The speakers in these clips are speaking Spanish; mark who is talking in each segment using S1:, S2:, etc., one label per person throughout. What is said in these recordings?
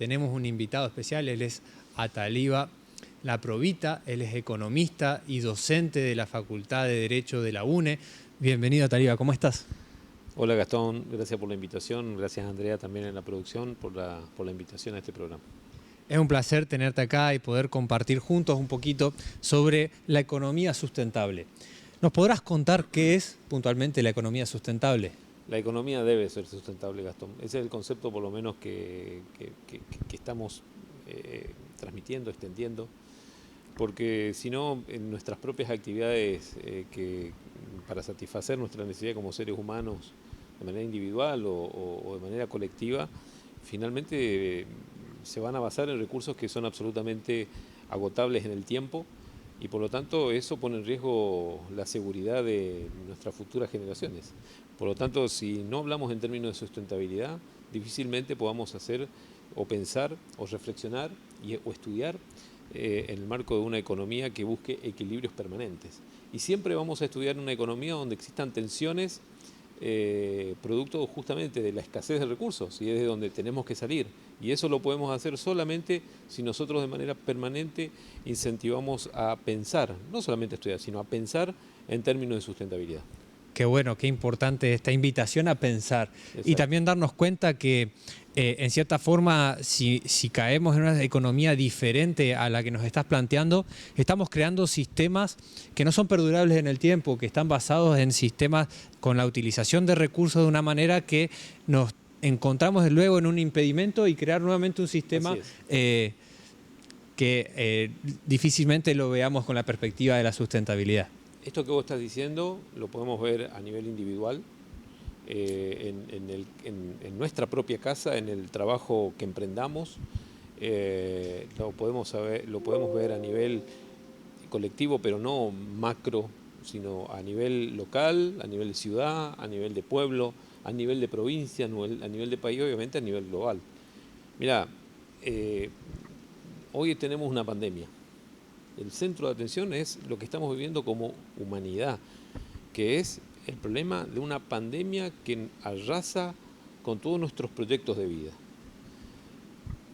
S1: tenemos un invitado especial, él es Ataliva Laprovita, él es economista y docente de la Facultad de Derecho de la UNE. Bienvenido, Ataliva, ¿cómo estás?
S2: Hola Gastón, gracias por la invitación, gracias Andrea también en la producción por la invitación a este programa.
S1: Es un placer tenerte acá y poder compartir juntos un poquito sobre la economía sustentable. ¿Nos podrás contar qué es puntualmente la economía sustentable?
S2: La economía debe ser sustentable, Gastón. Ese es el concepto por lo menos que estamos transmitiendo, extendiendo, porque si no, en nuestras propias actividades para satisfacer nuestra necesidad como seres humanos de manera individual o de manera colectiva, finalmente se van a basar en recursos que son absolutamente agotables en el tiempo y por lo tanto eso pone en riesgo la seguridad de nuestras futuras generaciones. Por lo tanto, si no hablamos en términos de sustentabilidad, difícilmente podamos hacer o pensar o reflexionar o estudiar en el marco de una economía que busque equilibrios permanentes. Y siempre vamos a estudiar una economía donde existan tensiones producto justamente de la escasez de recursos, y es de donde tenemos que salir. Y eso lo podemos hacer solamente si nosotros de manera permanente incentivamos a pensar, no solamente a estudiar, sino a pensar en términos de sustentabilidad.
S1: Qué bueno, qué importante esta invitación a pensar. Exacto. Y también darnos cuenta que en cierta forma si caemos en una economía diferente a la que nos estás planteando, estamos creando sistemas que no son perdurables en el tiempo, que están basados en sistemas con la utilización de recursos de una manera que nos encontramos luego en un impedimento y crear nuevamente un sistema que difícilmente lo veamos con la perspectiva de la sustentabilidad.
S2: Esto que vos estás diciendo lo podemos ver a nivel individual, en nuestra propia casa, en el trabajo que emprendamos, lo podemos ver a nivel colectivo, pero no macro, sino a nivel local, a nivel de ciudad, a nivel de pueblo, a nivel de provincia, a nivel de país, obviamente a nivel global. Mira, hoy tenemos una pandemia. El centro de atención es lo que estamos viviendo como humanidad, que es el problema de una pandemia que arrasa con todos nuestros proyectos de vida.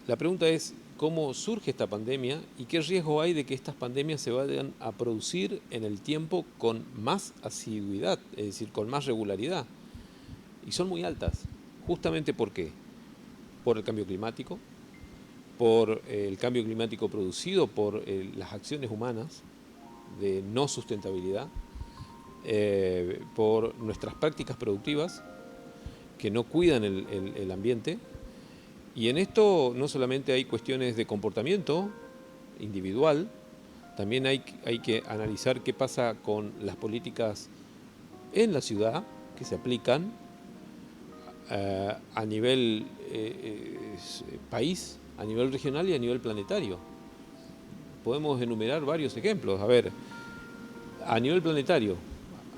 S2: La pregunta es cómo surge esta pandemia y qué riesgo hay de que estas pandemias se vayan a producir en el tiempo con más asiduidad, es decir, con más regularidad. Y son muy altas. ¿Justamente por qué? Por el cambio climático, por el cambio climático producido por las acciones humanas de no sustentabilidad, por nuestras prácticas productivas que no cuidan el ambiente. Y en esto no solamente hay cuestiones de comportamiento individual, también hay que analizar qué pasa con las políticas en la ciudad que se aplican a nivel país, a nivel regional y a nivel planetario. Podemos enumerar varios ejemplos. A ver, a nivel planetario,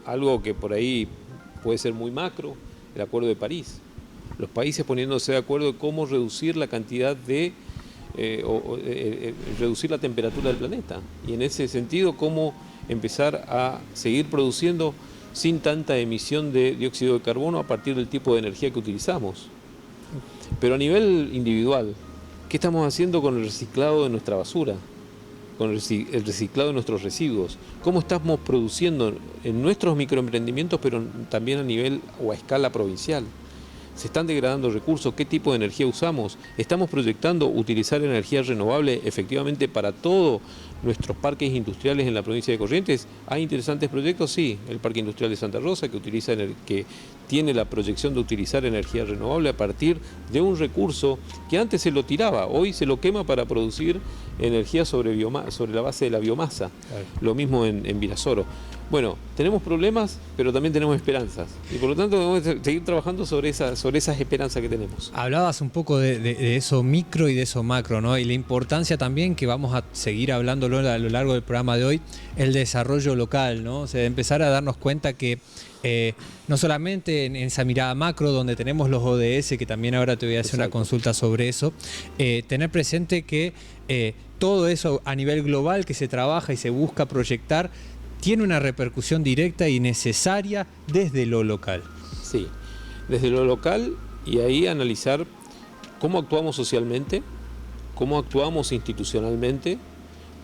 S2: algo que por ahí puede ser muy macro, el Acuerdo de París. Los países poniéndose de acuerdo de cómo reducir la cantidad de, reducir la temperatura del planeta. Y en ese sentido, cómo empezar a seguir produciendo sin tanta emisión de dióxido de carbono a partir del tipo de energía que utilizamos. Pero a nivel individual, ¿qué estamos haciendo con el reciclado de nuestra basura? Con el reciclado de nuestros residuos. ¿Cómo estamos produciendo en nuestros microemprendimientos, pero también a nivel o a escala provincial? ¿Se están degradando recursos? ¿Qué tipo de energía usamos? ¿Estamos proyectando utilizar energía renovable efectivamente para todos nuestros parques industriales en la provincia de Corrientes? ¿Hay interesantes proyectos? Sí, el Parque Industrial de Santa Rosa que tiene la proyección de utilizar energía renovable a partir de un recurso que antes se lo tiraba, hoy se lo quema para producir energía sobre la base de la biomasa. Claro. Lo mismo en Virasoro. Bueno, tenemos problemas, pero también tenemos esperanzas. Y por lo tanto debemos seguir trabajando sobre esas esperanzas que tenemos.
S1: Hablabas un poco de eso micro y de eso macro, ¿no? Y la importancia también, que vamos a seguir hablándolo a lo largo del programa de hoy, el desarrollo local, ¿no? O sea, empezar a darnos cuenta que no solamente en esa mirada macro donde tenemos los ODS, que también ahora te voy a hacer una consulta sobre eso, tener presente que todo eso a nivel global que se trabaja y se busca proyectar tiene una repercusión directa y necesaria desde lo local.
S2: Sí, desde lo local, y ahí analizar cómo actuamos socialmente, cómo actuamos institucionalmente,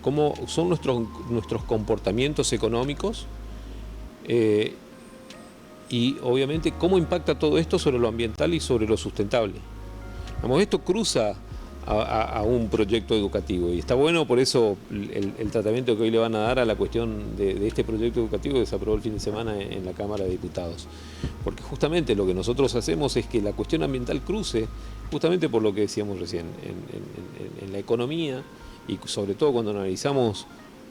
S2: cómo son nuestros comportamientos económicos y obviamente cómo impacta todo esto sobre lo ambiental y sobre lo sustentable. Vamos, esto cruza a un proyecto educativo y está bueno por eso el tratamiento que hoy le van a dar a la cuestión de este proyecto educativo que se aprobó el fin de semana en la Cámara de Diputados, porque justamente lo que nosotros hacemos es que la cuestión ambiental cruce justamente por lo que decíamos recién en la economía y sobre todo cuando analizamos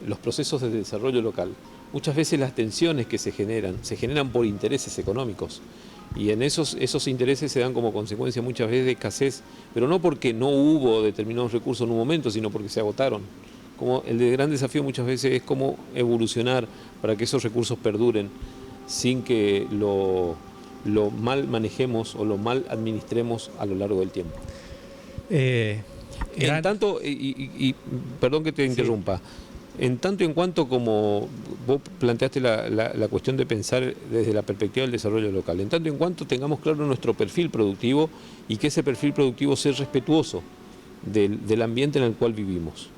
S2: los procesos de desarrollo local. Muchas veces las tensiones que se generan por intereses económicos. Y en esos intereses se dan como consecuencia muchas veces de escasez, pero no porque no hubo determinados recursos en un momento, sino porque se agotaron. Como el gran desafío muchas veces es cómo evolucionar para que esos recursos perduren sin que lo mal manejemos o lo mal administremos a lo largo del tiempo. En tanto, y perdón que te interrumpa, en tanto en cuanto como vos planteaste la cuestión de pensar desde la perspectiva del desarrollo local, en tanto en cuanto tengamos claro nuestro perfil productivo y que ese perfil productivo sea respetuoso del ambiente en el cual vivimos.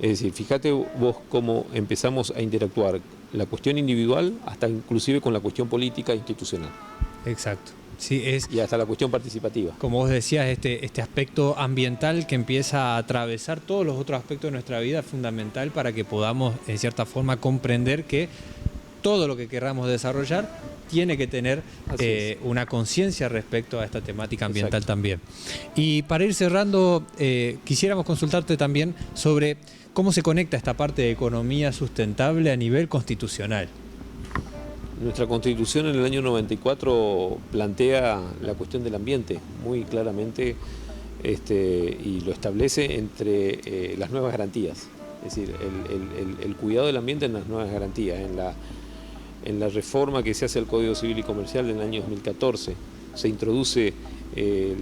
S2: Es decir, fíjate vos cómo empezamos a interactuar la cuestión individual hasta inclusive con la cuestión política e institucional.
S1: Exacto. Sí,
S2: y hasta la cuestión participativa.
S1: Como vos decías, este aspecto ambiental que empieza a atravesar todos los otros aspectos de nuestra vida es fundamental para que podamos, en cierta forma, comprender que todo lo que queramos desarrollar tiene que tener una conciencia respecto a esta temática ambiental. Exacto. También. Y para ir cerrando, quisiéramos consultarte también sobre cómo se conecta esta parte de economía sustentable a nivel constitucional.
S2: Nuestra Constitución en el año 94 plantea la cuestión del ambiente muy claramente y lo establece entre las nuevas garantías, es decir, el cuidado del ambiente en las nuevas garantías. En la reforma que se hace al Código Civil y Comercial en el año 2014 se introduce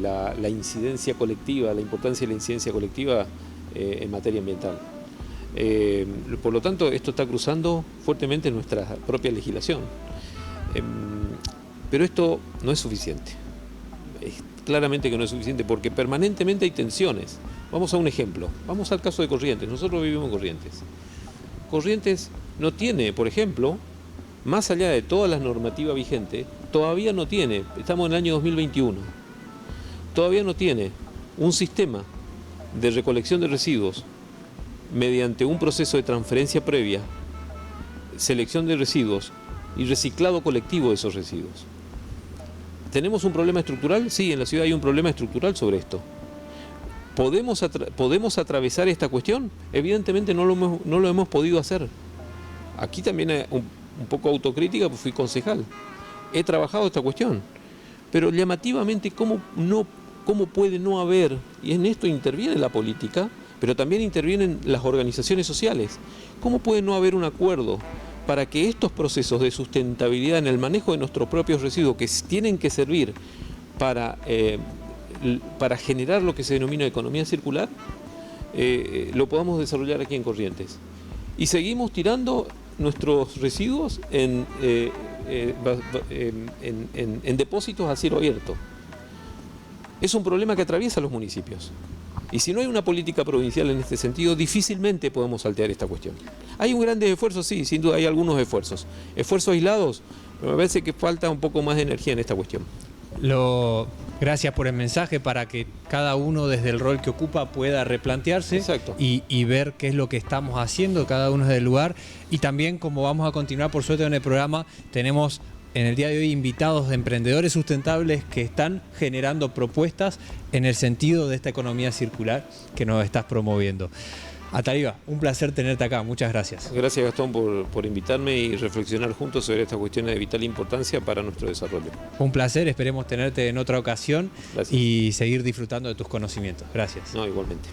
S2: la incidencia colectiva, la importancia de la incidencia colectiva en materia ambiental. Por lo tanto, esto está cruzando fuertemente nuestra propia legislación. Pero esto no es suficiente. Claramente que no es suficiente porque permanentemente hay tensiones. Vamos a un ejemplo. Vamos al caso de Corrientes. Nosotros vivimos en Corrientes. Corrientes no tiene, por ejemplo, más allá de toda la normativa vigente, todavía no tiene, estamos en el año 2021, todavía no tiene un sistema de recolección de residuos mediante un proceso de transferencia previa, selección de residuos y reciclado colectivo de esos residuos. ¿Tenemos un problema estructural? Sí, en la ciudad hay un problema estructural sobre esto. ¿Podemos atravesar esta cuestión? Evidentemente no lo hemos podido hacer. Aquí también un poco autocrítica, pues fui concejal. He trabajado esta cuestión. Pero llamativamente, ¿cómo puede no haber? Y en esto interviene la política, pero también intervienen las organizaciones sociales. ¿Cómo puede no haber un acuerdo para que estos procesos de sustentabilidad en el manejo de nuestros propios residuos, que tienen que servir para generar lo que se denomina economía circular, lo podamos desarrollar aquí en Corrientes? Y seguimos tirando nuestros residuos en depósitos a cielo abierto. Es un problema que atraviesa los municipios. Y si no hay una política provincial en este sentido, difícilmente podemos saltear esta cuestión. Hay un gran esfuerzo, sí, sin duda hay algunos esfuerzos. Esfuerzos aislados, pero me parece que falta un poco más de energía en esta cuestión.
S1: Gracias por el mensaje para que cada uno desde el rol que ocupa pueda replantearse y ver qué es lo que estamos haciendo, cada uno desde el lugar. Y también, como vamos a continuar por suerte en el programa, tenemos en el día de hoy invitados de emprendedores sustentables que están generando propuestas en el sentido de esta economía circular que nos estás promoviendo. Ataliva, un placer tenerte acá, muchas gracias.
S2: Gracias, Gastón, por invitarme y reflexionar juntos sobre estas cuestiones de vital importancia para nuestro desarrollo.
S1: Un placer, esperemos tenerte en otra ocasión.
S2: Gracias.
S1: Y seguir disfrutando de tus conocimientos. Gracias.
S2: No, igualmente.